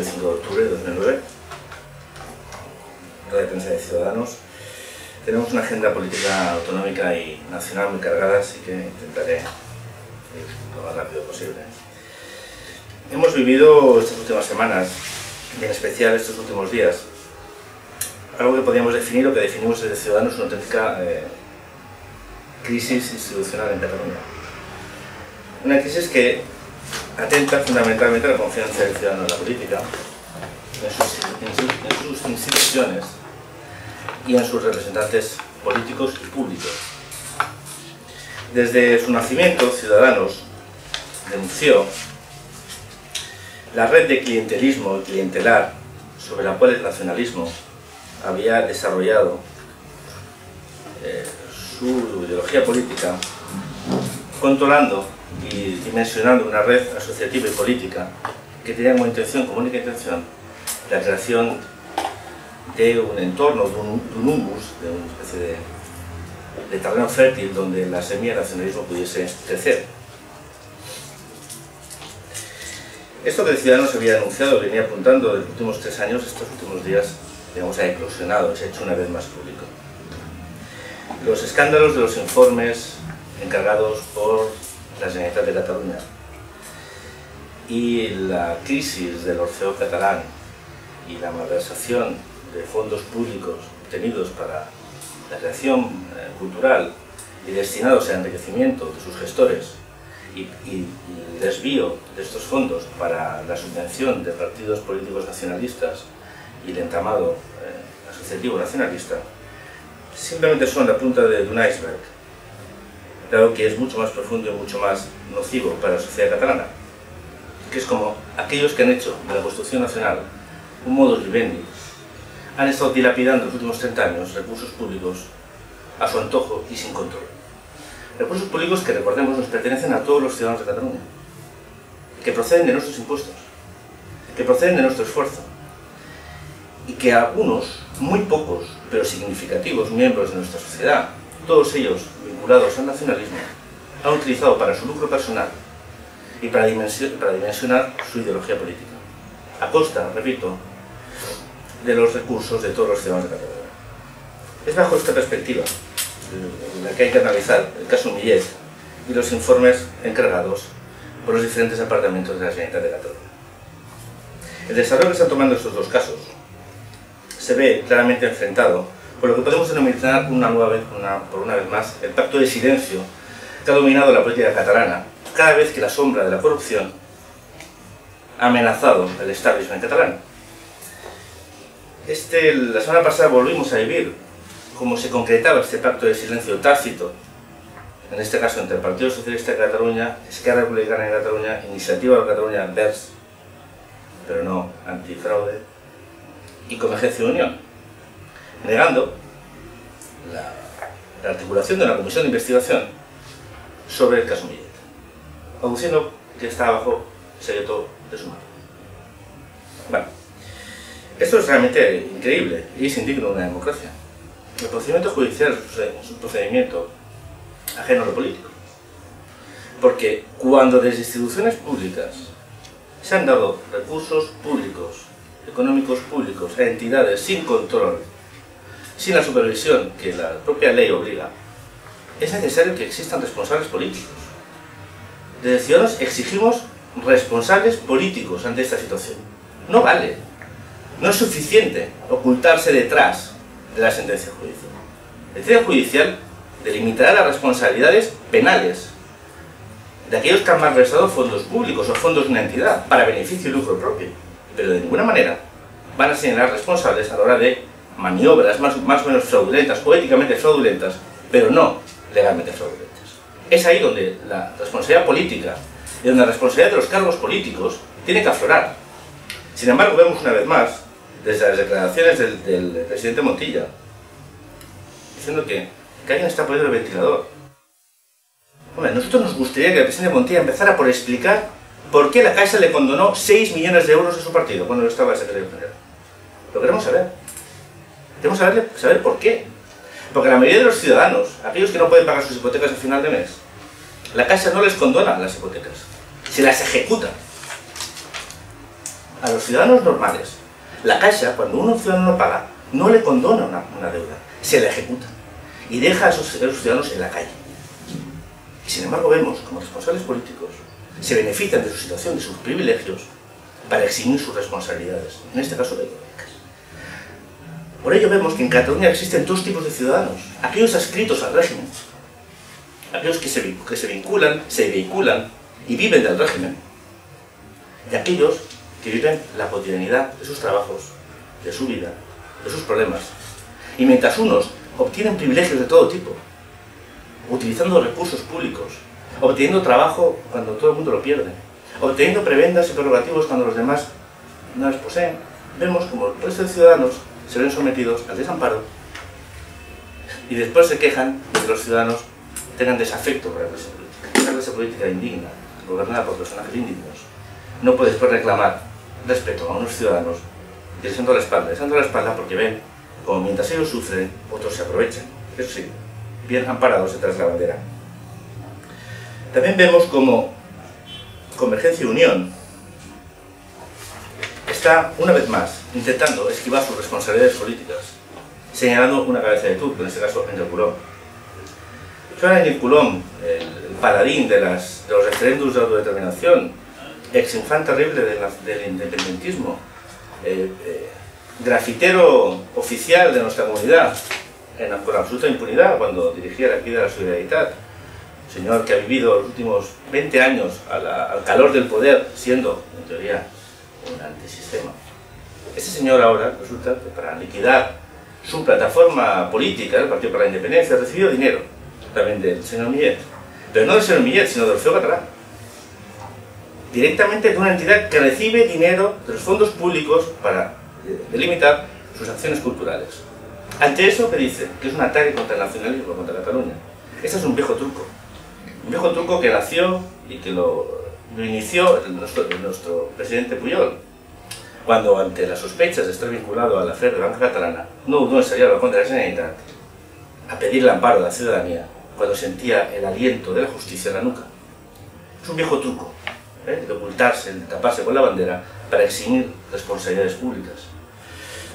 25 de octubre de 2009, rueda de prensa de Ciudadanos. Tenemos una agenda política autonómica y nacional muy cargada, así que intentaré ir lo más rápido posible. Hemos vivido estas últimas semanas, y en especial estos últimos días, algo que podríamos definir, o que definimos desde Ciudadanos, una auténtica crisis institucional en Cataluña. Una crisis que atenta fundamentalmente a la confianza del ciudadano en la política, en sus instituciones y en sus representantes políticos y públicos. Desde su nacimiento, Ciudadanos denunció la red de clientelismo y clientelar sobre la cual el nacionalismo había desarrollado su ideología política, controlando y dimensionando una red asociativa y política que tenía como intención, como única intención, la creación de un entorno, de un humus, de una especie de terreno fértil donde la semilla del nacionalismo pudiese crecer. Esto que Ciudadanos había denunciado, venía apuntando en los últimos 3 años, estos últimos días, digamos, ha eclosionado, se ha hecho una vez más público. Los escándalos de los informes encargados por la Generalitat de Cataluña y la crisis del Orfeó catalán y la malversación de fondos públicos obtenidos para la creación cultural y destinados al enriquecimiento de sus gestores y el desvío de estos fondos para la subvención de partidos políticos nacionalistas y el entramado asociativo nacionalista, simplemente son la punta de un iceberg, dado que es mucho más profundo y mucho más nocivo para la sociedad catalana, que es como aquellos que han hecho de la construcción nacional un modus vivendi, han estado dilapidando en los últimos 30 años recursos públicos a su antojo y sin control. Recursos públicos que, recordemos, nos pertenecen a todos los ciudadanos de Cataluña, que proceden de nuestros impuestos, que proceden de nuestro esfuerzo, y que algunos, muy pocos, pero significativos miembros de nuestra sociedad, todos ellos vinculados al nacionalismo, han utilizado para su lucro personal y para dimensionar su ideología política, a costa, repito, de los recursos de todos los ciudadanos de Cataluña. Es bajo esta perspectiva en la que hay que analizar el caso Millet y los informes encargados por los diferentes departamentos de la Generalitat de Cataluña. El desarrollo que están tomando estos dos casos se ve claramente enfrentado por lo que podemos denominar por una vez más el pacto de silencio que ha dominado la política catalana cada vez que la sombra de la corrupción ha amenazado el establishment catalán. La semana pasada volvimos a vivir cómo se concretaba este pacto de silencio tácito, en este caso entre el Partido Socialista de Cataluña, Esquerra Republicana de Cataluña, Iniciativa de Cataluña Verds, pero no antifraude, y Convergencia y Unión, negando la articulación de una comisión de investigación sobre el caso Millet, aduciendo que está bajo secreto de sumario. Bueno, esto es realmente increíble y es indigno de una democracia. El procedimiento judicial es un procedimiento ajeno a lo político, porque cuando desde instituciones públicas se han dado recursos públicos, económicos públicos, a entidades sin control, sin la supervisión que la propia ley obliga, es necesario que existan responsables políticos. Desde Ciudadanos exigimos responsables políticos ante esta situación. No vale, no es suficiente ocultarse detrás de la sentencia judicial. La sentencia judicial delimitará las responsabilidades penales de aquellos que han malversado fondos públicos o fondos de una entidad para beneficio y lucro propio, pero de ninguna manera van a señalar responsables a la hora de maniobras más o menos fraudulentas o éticamente fraudulentas, pero no legalmente fraudulentas. Es ahí donde la responsabilidad política y donde la responsabilidad de los cargos políticos tiene que aflorar. Sin embargo, vemos una vez más, desde las declaraciones del presidente Montilla, diciendo que alguien está poniendo el ventilador. Hombre, a nosotros nos gustaría que el presidente Montilla empezara por explicar por qué la Caixa le condonó 6 millones de euros a su partido cuando él estaba de secretario general. Lo queremos saber. Queremos saber por qué. Porque la mayoría de los ciudadanos, aquellos que no pueden pagar sus hipotecas al final de mes, la Caixa no les condona las hipotecas, se las ejecuta. a los ciudadanos normales. La Caixa, cuando un ciudadano no paga, no le condona una deuda, se la ejecuta y deja a esos ciudadanos en la calle. Y sin embargo vemos como responsables políticos se benefician de su situación, de sus privilegios, para eximir sus responsabilidades, en este caso económicas. Por ello vemos que en Cataluña existen dos tipos de ciudadanos: aquellos adscritos al régimen, aquellos que se vehiculan y viven del régimen, y aquellos que viven la cotidianidad de sus trabajos, de su vida, de sus problemas. Y mientras unos obtienen privilegios de todo tipo, utilizando recursos públicos, obteniendo trabajo cuando todo el mundo lo pierde, obteniendo prebendas y prerrogativos cuando los demás no las poseen, vemos como el resto de ciudadanos se ven sometidos al desamparo y después se quejan de que los ciudadanos tengan desafecto por la clase política. Esa clase política indigna, gobernada por personajes indignos, no puede después reclamar respeto a unos ciudadanos que les han dado la espalda porque ven como mientras ellos sufren, otros se aprovechan. Eso sí, bien amparados detrás de la bandera. También vemos como Convergencia y Unión está, una vez más, intentando esquivar sus responsabilidades políticas, señalando una cabeza de turco, en este caso Ángel Colom. Ángel Colom, el paladín de los referéndums de autodeterminación, ex infante terrible del independentismo, grafitero oficial de nuestra comunidad, con absoluta impunidad cuando dirigía la aquí de la Solidaridad, señor que ha vivido los últimos 20 años al calor del poder, siendo, en teoría, un antisistema. Ese señor ahora resulta que para liquidar su plataforma política, el Partido para la Independencia, ha recibido dinero también del señor Millet, pero no del señor Millet, sino del Orfeo Catalán, directamente de una entidad que recibe dinero de los fondos públicos para delimitar sus acciones culturales. Ante eso, ¿qué dice? Que es un ataque contra el nacionalismo, contra Cataluña. Ese es un viejo truco que nació y que lo inició nuestro presidente Pujol, cuando ante las sospechas de estar vinculado a la FER de Banca Catalana, no dudó en salir a la contra de la Generalitat a pedir el amparo de la ciudadanía cuando sentía el aliento de la justicia en la nuca. Es un viejo truco, de ocultarse, de taparse con la bandera para eximir responsabilidades públicas.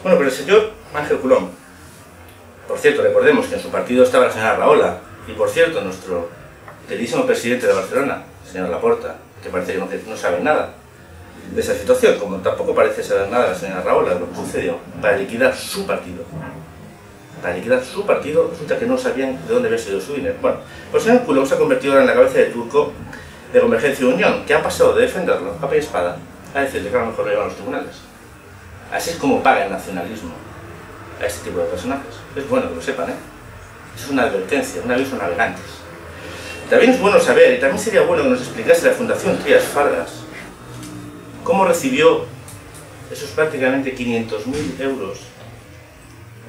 Bueno, pero el señor Ángel Colom, por cierto, recordemos que en su partido estaba la señora Rahola, y por cierto, nuestro queridísimo presidente de Barcelona, el señor Laporta, que parece que no sabe nada de esa situación, como tampoco parece saber nada la señora Rahola de lo que sucedió, para liquidar su partido. Para liquidar su partido, resulta que no sabían de dónde había sido su dinero. Bueno, pues el señor Colom se ha convertido ahora en la cabeza de turco de Convergencia y Unión, que ha pasado de defenderlo, capa y espada, a decirle que a lo mejor lo llevan a los tribunales. Así es como paga el nacionalismo a este tipo de personajes. Es bueno que lo sepan, ¿eh? Es una advertencia, un aviso a navegantes. También es bueno saber, y también sería bueno que nos explicase la Fundación Trias Fargas, cómo recibió esos prácticamente 500.000 euros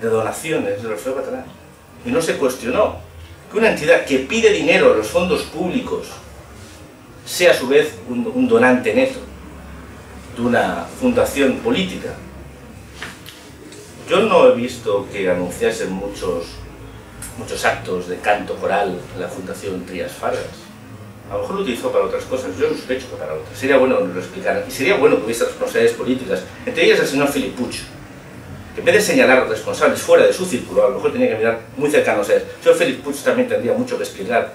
de donaciones del Orfeo Catalán. Y no se cuestionó que una entidad que pide dinero a los fondos públicos sea a su vez un donante neto de una fundación política. Yo no he visto que anunciasen muchos actos de canto coral en la Fundación Trias Fargas. A lo mejor lo utilizó para otras cosas, yo sospecho que para otras. Sería bueno que nos lo explicaran, y sería bueno que hubiese responsabilidades políticas, entre ellas el señor Felip Puig, que en vez de señalar a los responsables fuera de su círculo, a lo mejor tenía que mirar muy cercanos a él. El señor Felip Puig también tendría mucho que explicar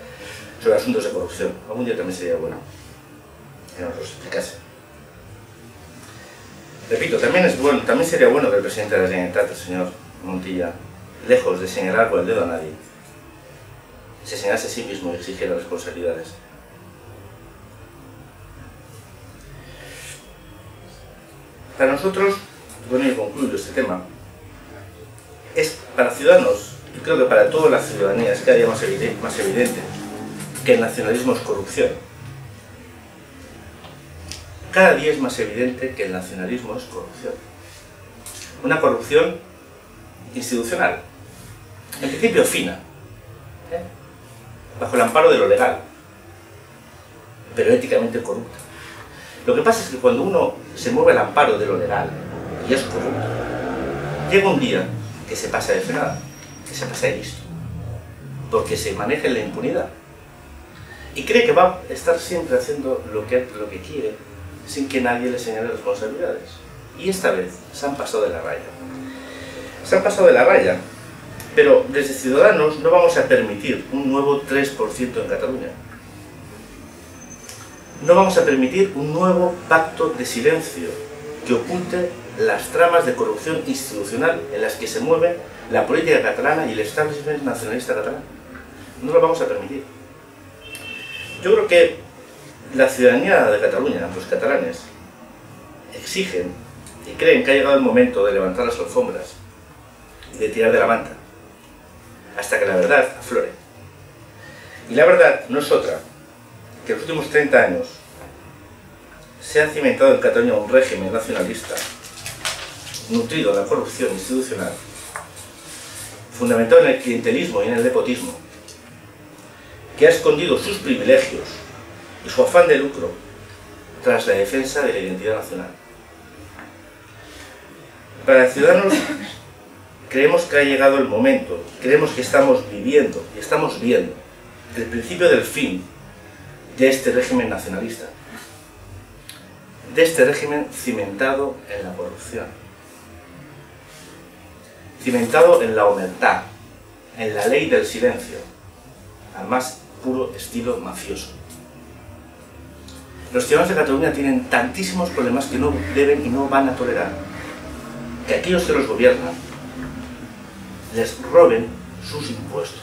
sobre asuntos de corrupción. Algún día también sería bueno que nos lo explicase. Repito, también sería bueno que el presidente de la Generalitat, el señor Montilla, lejos de señalar con el dedo a nadie, se señalase a sí mismo y exigiera responsabilidades. Para nosotros, bueno, y concluyo este tema, es para ciudadanos, y creo que para toda la ciudadanía, es cada día más evidente que el nacionalismo es corrupción. Cada día es más evidente que el nacionalismo es corrupción. Una corrupción institucional, en principio fina, bajo el amparo de lo legal, pero éticamente corrupta. Lo que pasa es que cuando uno se mueve al amparo de lo legal y es corrupto, llega un día que se pasa de frenada, que se pasa de listo, porque se maneja en la impunidad y cree que va a estar siempre haciendo lo que quiere, sin que nadie les señale responsabilidades. Y esta vez se han pasado de la raya. Se han pasado de la raya, pero desde Ciudadanos no vamos a permitir un nuevo 3% en Cataluña. No vamos a permitir un nuevo pacto de silencio que oculte las tramas de corrupción institucional en las que se mueve la política catalana y el establishment nacionalista catalán. No lo vamos a permitir. Yo creo que la ciudadanía de Cataluña, los catalanes, exigen y creen que ha llegado el momento de levantar las alfombras y de tirar de la manta hasta que la verdad aflore. Y la verdad no es otra que en los últimos 30 años se ha cimentado en Cataluña un régimen nacionalista nutrido de la corrupción institucional, fundamentado en el clientelismo y en el nepotismo, que ha escondido sus privilegios y su afán de lucro tras la defensa de la identidad nacional. Para Ciudadanos creemos que ha llegado el momento, creemos que estamos viviendo y estamos viendo el principio del fin de este régimen nacionalista, de este régimen cimentado en la corrupción, cimentado en la omertá, en la ley del silencio, al más puro estilo mafioso. Los ciudadanos de Cataluña tienen tantísimos problemas que no deben y no van a tolerar que aquellos que los gobiernan les roben sus impuestos.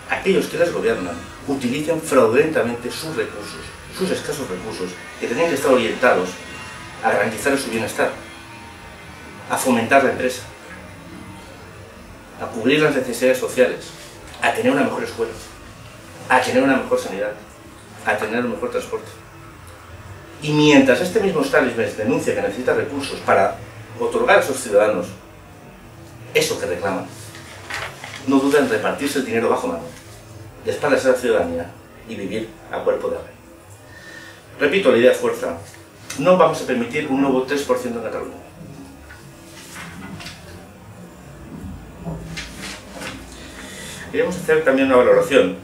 Aquellos que les gobiernan utilicen fraudulentamente sus recursos, sus escasos recursos, que tenían que estar orientados a garantizar su bienestar, a fomentar la empresa, a cubrir las necesidades sociales, a tener una mejor escuela, a tener una mejor sanidad, a tener un mejor transporte. Y mientras este mismo establishment denuncia que necesita recursos para otorgar a esos ciudadanos eso que reclaman, no duda en repartirse el dinero bajo mano, de espaldas a la ciudadanía y vivir a cuerpo de rey. Repito la idea fuerza, no vamos a permitir un nuevo 3% en Cataluña. Queremos hacer también una valoración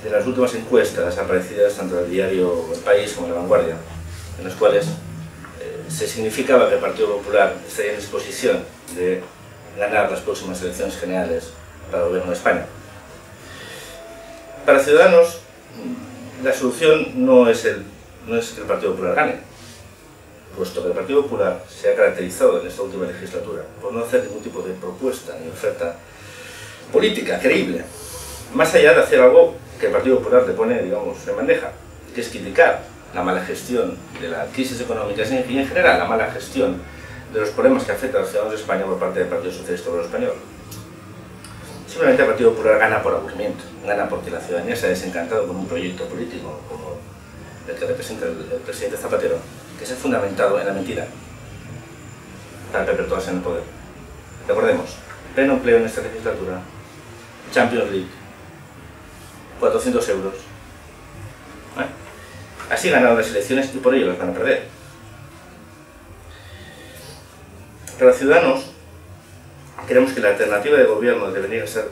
de las últimas encuestas aparecidas tanto en el diario El País como en La Vanguardia, en las cuales se significaba que el Partido Popular estaría en disposición de ganar las próximas elecciones generales para el Gobierno de España. Para Ciudadanos, la solución no es que el Partido Popular gane, puesto que el Partido Popular se ha caracterizado en esta última legislatura por no hacer ningún tipo de propuesta ni oferta política creíble, más allá de hacer algo que el Partido Popular le pone, digamos, en bandeja, que es criticar la mala gestión de las crisis económicas y en general la mala gestión de los problemas que afectan a los ciudadanos de España por parte del Partido Socialista Obrero Español. Simplemente el Partido Popular gana por aburrimiento, gana porque la ciudadanía se ha desencantado con un proyecto político como el que representa el presidente Zapatero, que se ha fundamentado en la mentira para perpetuarse en el poder. Recordemos, pleno empleo en esta legislatura, Champions League, 400 euros. Así ganaron las elecciones y por ello las van a perder. Para Ciudadanos, creemos que la alternativa de gobierno debería ser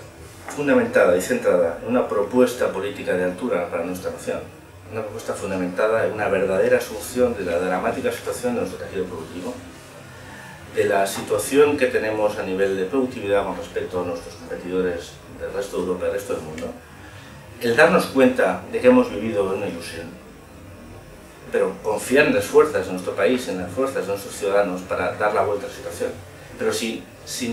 fundamentada y centrada en una propuesta política de altura para nuestra nación. Una propuesta fundamentada en una verdadera asunción de la dramática situación de nuestro tejido productivo, de la situación que tenemos a nivel de productividad con respecto a nuestros competidores del resto de Europa y del resto del mundo, el darnos cuenta de que hemos vivido una ilusión, pero confiar en las fuerzas de nuestro país, en las fuerzas de nuestros ciudadanos para dar la vuelta a la situación. Pero si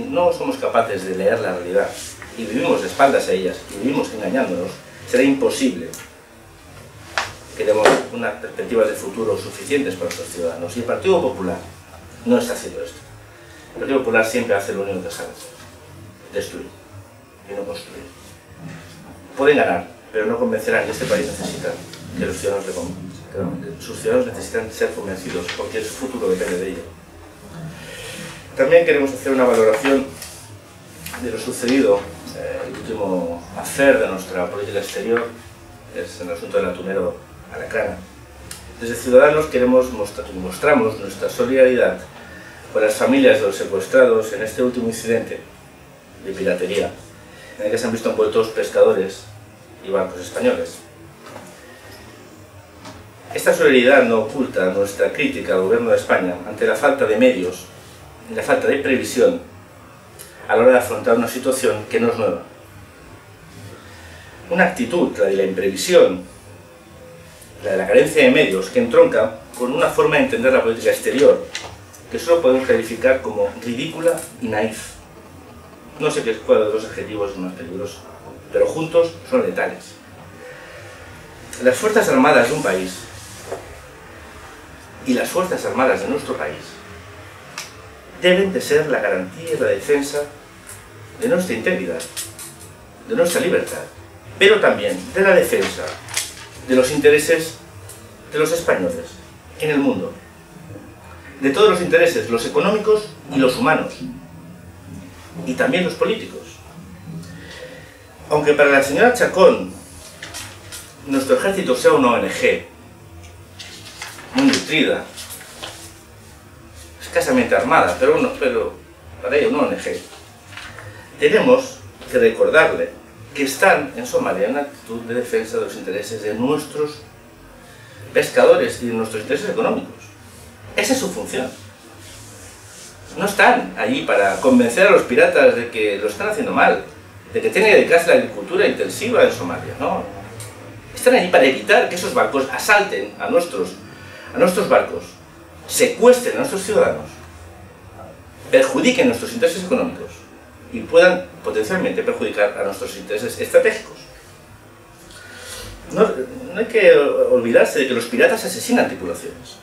no somos capaces de leer la realidad y vivimos de espaldas a ellas y vivimos engañándonos, será imposible que demos unas perspectivas de futuro suficientes para nuestros ciudadanos. Y el Partido Popular no está haciendo esto. El Partido Popular siempre hace lo único que sabe: destruir y no construir. Pueden ganar, pero no convencerán que este país necesita que los ciudadanos le convenzcan. Sus ciudadanos necesitan ser convencidos porque su futuro depende de ello. También queremos hacer una valoración de lo sucedido, el último hacer de nuestra política exterior, es el asunto del atunero Alacrana. Desde Ciudadanos mostramos nuestra solidaridad con las familias de los secuestrados en este último incidente de piratería, en el que se han visto envueltos pescadores y barcos españoles. Esta solidaridad no oculta nuestra crítica al gobierno de España ante la falta de medios y la falta de previsión a la hora de afrontar una situación que no es nueva. Una actitud, la de la imprevisión, la de la carencia de medios, que entronca con una forma de entender la política exterior que solo podemos calificar como ridícula y naif. No sé cuál de los dos adjetivos es más peligroso, pero juntos son letales. Las Fuerzas Armadas de un país y las Fuerzas Armadas de nuestro país deben de ser la garantía y la defensa de nuestra integridad, de nuestra libertad, pero también de la defensa de los intereses de los españoles en el mundo, de todos los intereses, los económicos y los humanos, y también los políticos. Aunque para la señora Chacón nuestro ejército sea una ONG muy nutrida, escasamente armada, pero para ella una ONG, tenemos que recordarle que están en Somalia en una actitud de defensa de los intereses de nuestros pescadores y de nuestros intereses económicos. Esa es su función. No están allí para convencer a los piratas de que lo están haciendo mal, de que tienen que dedicarse a la agricultura intensiva en Somalia, no. Están allí para evitar que esos barcos asalten a nuestros barcos, secuestren a nuestros ciudadanos, perjudiquen nuestros intereses económicos y puedan potencialmente perjudicar a nuestros intereses estratégicos. No hay que olvidarse de que los piratas asesinan tripulaciones.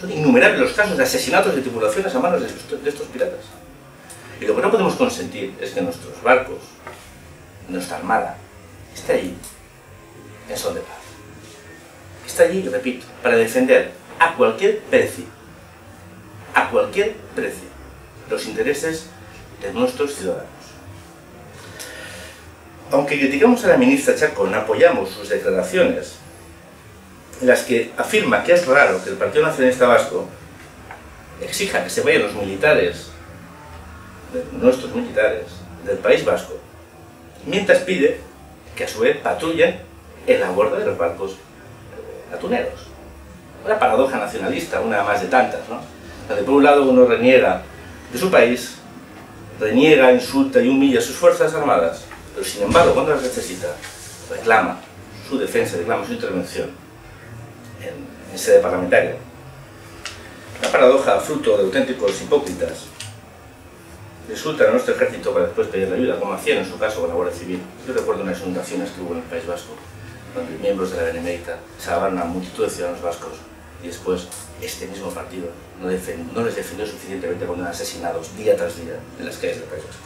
Son innumerables los casos de asesinatos de tripulaciones a manos de estos piratas. Y lo que no podemos consentir es que nuestros barcos, nuestra armada, esté allí en son de paz. Está allí, repito, para defender a cualquier precio, los intereses de nuestros ciudadanos. Aunque criticamos a la ministra Chacón, apoyamos sus declaraciones en las que afirma que es raro que el Partido Nacionalista Vasco exija que se vayan los militares, nuestros militares, del País Vasco, mientras pide que a su vez patrullen en la borda de los barcos atuneros. Una paradoja nacionalista, una más de tantas, ¿no? Donde por un lado uno reniega de su país, reniega, insulta y humilla a sus fuerzas armadas, pero sin embargo cuando las necesita, reclama su defensa, reclama su intervención en sede parlamentaria. Una paradoja fruto de auténticos hipócritas. Insultan a nuestro ejército para después pedirle ayuda, como hacían en su caso con la Guardia Civil. Yo recuerdo unas inundaciones que hubo en el País Vasco, donde miembros de la Benemérita salvaron a una multitud de ciudadanos vascos y después este mismo partido no les defendió suficientemente cuando eran asesinados día tras día en las calles del País Vasco.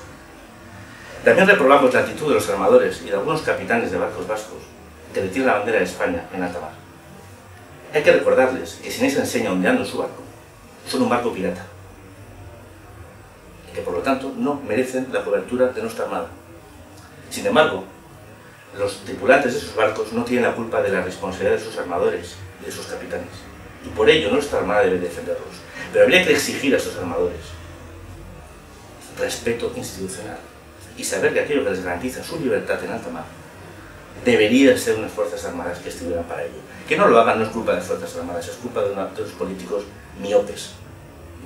También reprobamos la actitud de los armadores y de algunos capitanes de barcos vascos que retiran la bandera de España en alta mar. Hay que recordarles que si nadie se enseña ondeando en su barco, son un barco pirata y que por lo tanto no merecen la cobertura de nuestra armada. Sin embargo, los tripulantes de sus barcos no tienen la culpa de la responsabilidad de sus armadores y de sus capitanes, y por ello nuestra armada debe defenderlos. Pero habría que exigir a estos armadores respeto institucional y saber que aquello que les garantiza su libertad en alta mar debería ser unas fuerzas armadas que estuvieran para ello. Que no lo hagan no es culpa de las fuerzas armadas, es culpa de los políticos miopes,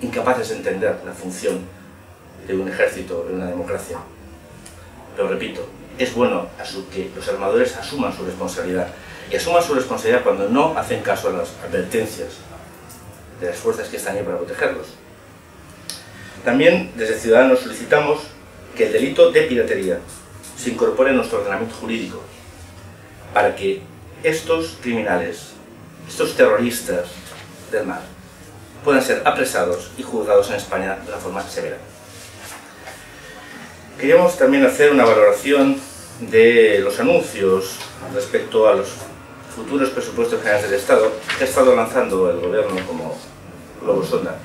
incapaces de entender la función de un ejército en una democracia. Pero repito, es bueno que los armadores asuman su responsabilidad, y asuman su responsabilidad cuando no hacen caso a las advertencias de las fuerzas que están ahí para protegerlos. También desde Ciudadanos solicitamos que el delito de piratería se incorpore en nuestro ordenamiento jurídico para que estos criminales, estos terroristas del mar, puedan ser apresados y juzgados en España de una forma severa. Queríamos también hacer una valoración de los anuncios respecto a los futuros presupuestos generales del Estado que ha estado lanzando el Gobierno como globo sonda.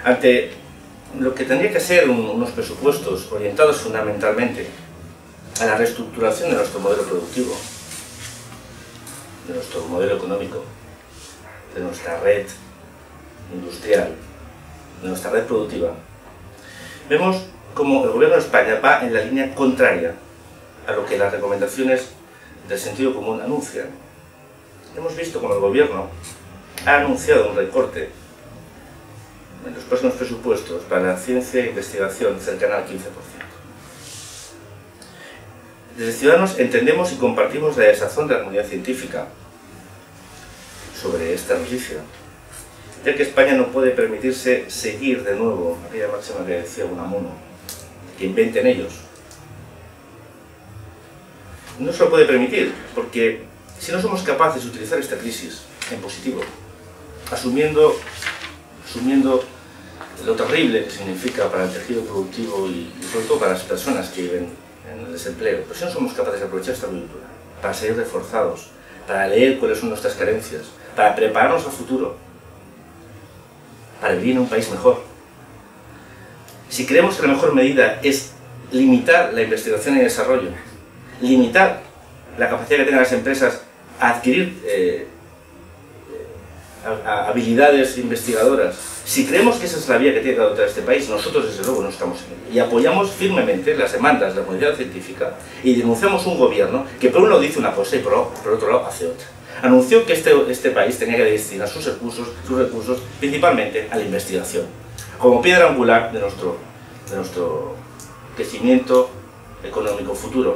Ante lo que tendría que ser unos presupuestos orientados fundamentalmente a la reestructuración de nuestro modelo productivo, de nuestro modelo económico, de nuestra red industrial, de nuestra red productiva, vemos como el Gobierno de España va en la línea contraria a lo que las recomendaciones del sentido común anuncian. Hemos visto como el gobierno ha anunciado un recorte en los próximos presupuestos para ciencia e investigación cercana al 15%. Desde Ciudadanos entendemos y compartimos la desazón de la comunidad científica sobre esta noticia, ya que España no puede permitirse seguir de nuevo aquella máxima que decía Unamuno, que inventen ellos. No se lo puede permitir, porque si no somos capaces de utilizar esta crisis en positivo, asumiendo lo terrible que significa para el tejido productivo y sobre todo para las personas que viven en el desempleo, pero si no somos capaces de aprovechar esta coyuntura para salir reforzados, para leer cuáles son nuestras carencias, para prepararnos al futuro, para vivir en un país mejor. Si creemos que la mejor medida es limitar la investigación y el desarrollo, limitar la capacidad que tengan las empresas a adquirir habilidades investigadoras, si creemos que esa es la vía que tiene que adoptar este país, nosotros desde luego no estamos en ello. Y apoyamos firmemente las demandas de la comunidad científica y denunciamos un gobierno que por un lado dice una cosa y por otro lado hace otra. Anunció que este país tenía que destinar sus recursos principalmente a la investigación, como piedra angular de nuestro crecimiento económico futuro,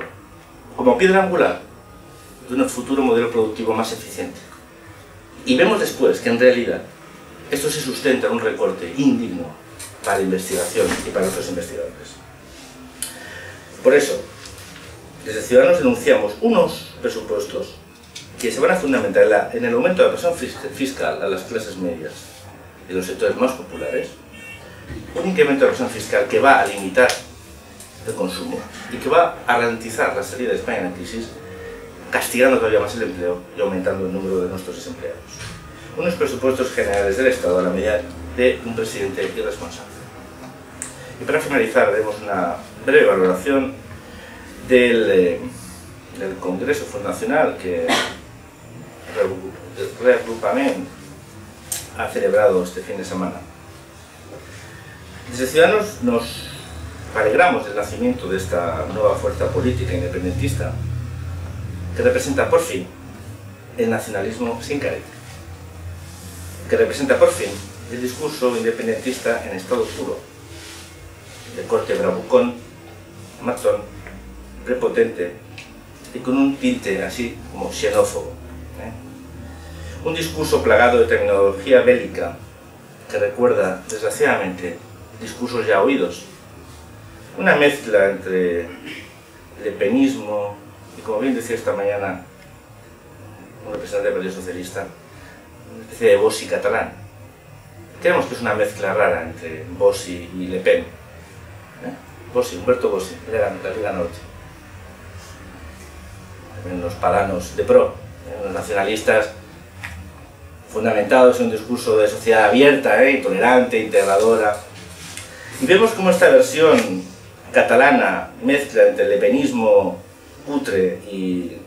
como piedra angular de un futuro modelo productivo más eficiente. Y vemos después que en realidad esto se sustenta en un recorte indigno para la investigación y para nuestros investigadores. Por eso, desde Ciudadanos denunciamos unos presupuestos que se van a fundamentar en el aumento de la presión fiscal a las clases medias y los sectores más populares, un incremento de la presión fiscal que va a limitar el consumo y que va a garantizar la salida de España en la crisis, castigando todavía más el empleo y aumentando el número de nuestros desempleados. Unos presupuestos generales del Estado a la medida de un presidente irresponsable. Y para finalizar, haremos una breve valoración del Congreso Fundacional que el Reagrupament ha celebrado este fin de semana. Desde Ciudadanos nos alegramos del nacimiento de esta nueva fuerza política independentista que representa por fin el nacionalismo sin careta, que representa por fin el discurso independentista en estado puro, de corte bravucón, matón, prepotente y con un tinte así como xenófobo. Un discurso plagado de terminología bélica que recuerda, desgraciadamente, discursos ya oídos. Una mezcla entre lepenismo y, como bien decía esta mañana un representante del Partido Socialista, una especie de Bossi catalán. Creemos que es una mezcla rara entre Bossi y Le Pen. Bossi, Humberto Bossi, de la Liga Norte. Los padanos de pro, los nacionalistas fundamentados en un discurso de sociedad abierta, intolerante, integradora. Y vemos cómo esta versión catalana mezcla entre el lepenismo cutre y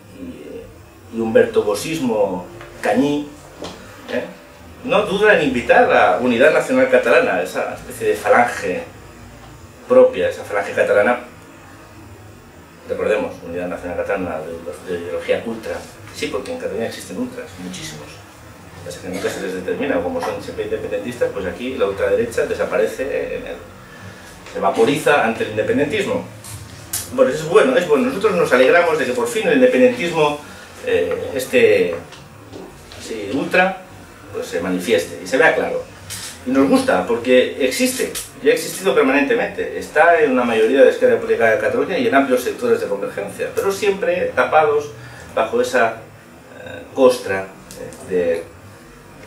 Humberto Bossismo cañí, no duda en invitar a la Unidad Nacional Catalana, esa especie de falange propia, esa falange catalana. Recordemos, Unidad Nacional Catalana de ideología ultra. Sí, porque en Cataluña existen ultras, muchísimos. Pasa que nunca se les determina, como son siempre independentistas, pues aquí la ultraderecha desaparece, se vaporiza ante el independentismo. Bueno, es bueno. Nosotros nos alegramos de que por fin el independentismo, ultra, pues se manifieste y se vea claro. Y nos gusta, porque existe, y ha existido permanentemente. Está en una mayoría de la esquerra política de Cataluña y en amplios sectores de convergencia, pero siempre tapados bajo esa costra de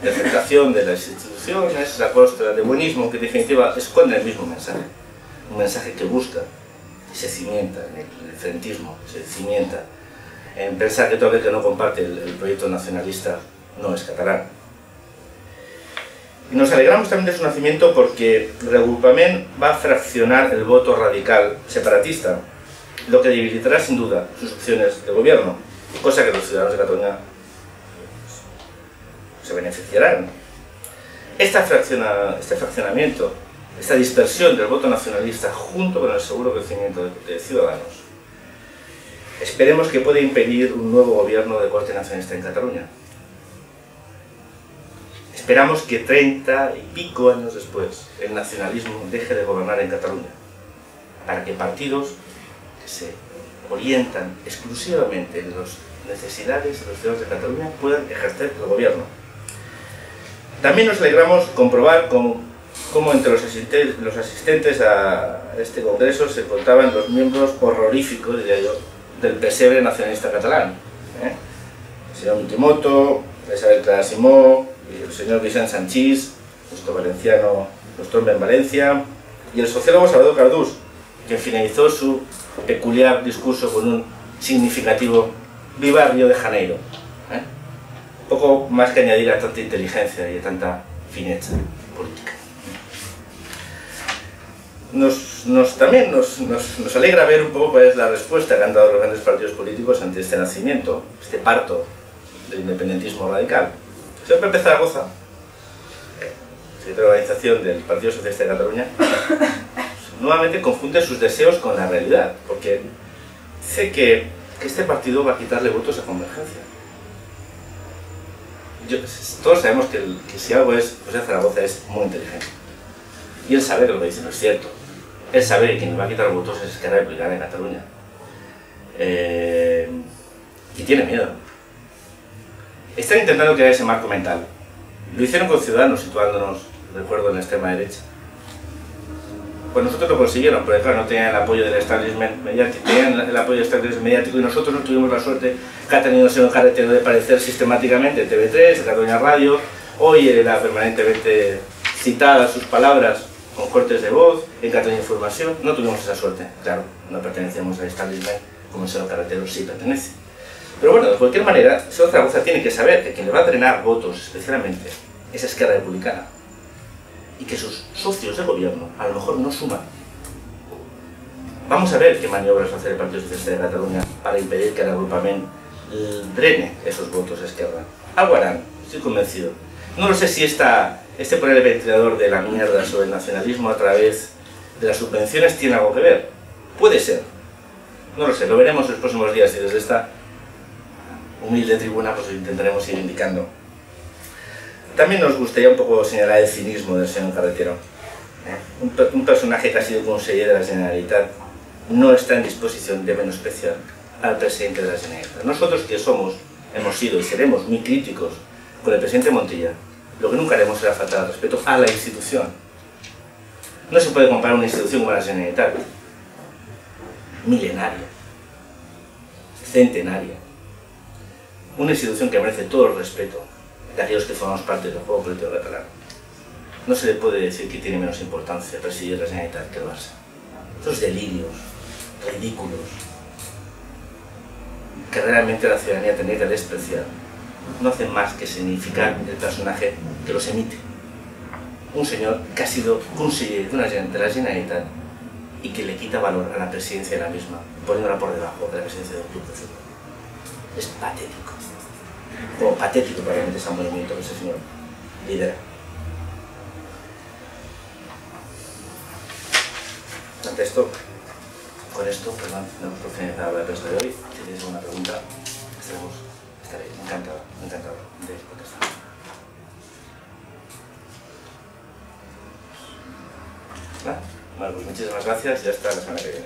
aceptación de las instituciones, esa costra de buenismo que en definitiva esconde el mismo mensaje. Un mensaje que busca y se cimienta en el frentismo, se cimienta en pensar que todo aquel que no comparte el proyecto nacionalista no es catalán. Y nos alegramos también de su nacimiento porque el Reagrupament va a fraccionar el voto radical separatista, lo que debilitará sin duda sus opciones de gobierno, cosa que los ciudadanos de Cataluña se beneficiarán. Este fraccionamiento, esta dispersión del voto nacionalista junto con el seguro crecimiento de Ciudadanos, esperemos que pueda impedir un nuevo gobierno de corte nacionalista en Cataluña. Esperamos que 30 y pico años después el nacionalismo deje de gobernar en Cataluña, para que partidos que se orientan exclusivamente en las necesidades de los ciudadanos de Cataluña puedan ejercer el gobierno. También nos alegramos comprobar cómo entre los asistentes a este congreso se contaban los miembros horroríficos, diría yo, del pesebre nacionalista catalán. El señor Mitimoto, Isabel Clara Simó, el señor Vicent Sanchís, nuestro valenciano, nuestro hombre en Valencia, y el sociólogo Salvador Cardús, quien finalizó su peculiar discurso con un significativo "Viva Río de Janeiro". Poco más que añadir a tanta inteligencia y a tanta fineza política. También nos alegra ver un poco cuál es la respuesta que han dado los grandes partidos políticos ante este nacimiento, este parto del independentismo radical. El señor Pepe Zaragoza, secretario de organización del Partido Socialista de Cataluña, nuevamente confunde sus deseos con la realidad, porque dice que este partido va a quitarle votos a Convergencia. Todos sabemos que si algo es, José Zaragoza es muy inteligente. Y él sabe que lo que dice no es cierto. Él sabe que quien va a quitar votos es Esquerra Republicana en Cataluña. Y tiene miedo. Están intentando crear ese marco mental. Lo hicieron con Ciudadanos, situándonos, recuerdo, en la extrema derecha. Pues nosotros lo consiguieron, porque claro, no tenían el apoyo del establishment mediático, tenían el apoyo del establishment mediático, y nosotros no tuvimos la suerte que ha tenido el señor Carretero de aparecer sistemáticamente en TV3, en Cataluña Radio. Hoy era permanentemente citada sus palabras con cortes de voz, en Cataluña Información. No tuvimos esa suerte, claro, no pertenecemos al establishment como el señor Carretero sí pertenece. Pero bueno, de cualquier manera, el señor Zaragoza tiene que saber que quien le va a drenar votos especialmente es Esquerra Republicana, y que sus socios de gobierno a lo mejor no suman. Vamos a ver qué maniobras va a hacer el Partido Socialista de Cataluña para impedir que el agrupamiento drene esos votos a Esquerra. Algo harán, estoy convencido. No lo sé si este poner el ventilador de la mierda sobre el nacionalismo a través de las subvenciones tiene algo que ver. Puede ser. No lo sé, lo veremos en los próximos días, y desde esta humilde tribuna pues intentaremos ir indicando. También nos gustaría un poco señalar el cinismo del señor Carretero. Un personaje que ha sido consejero de la Generalitat no está en disposición de menospreciar al presidente de la Generalitat. Nosotros, que hemos sido y seremos muy críticos con el presidente Montilla, lo que nunca haremos será faltar al respeto a la institución. No se puede comparar una institución con la Generalitat, milenaria, centenaria, una institución que merece todo el respeto de aquellos que formamos parte del juego político catalán. No se le puede decir que tiene menos importancia presidir la Generalitat que el Barça. Esos delirios ridículos que realmente la ciudadanía tendría que despreciar no hacen más que significar el personaje que los emite. Un señor que ha sido consejero de la Generalitat y que le quita valor a la presidencia de la misma, poniéndola por debajo de la presidencia de un club de fútbol. Es patético. Como patético probablemente es el movimiento que ese señor lidera. Ante esto, con esto, perdón, no hemos finalizado la prensa de hoy. Si tenéis alguna pregunta, estaré encantado de contestar. Bueno, pues muchísimas gracias y hasta la semana que viene.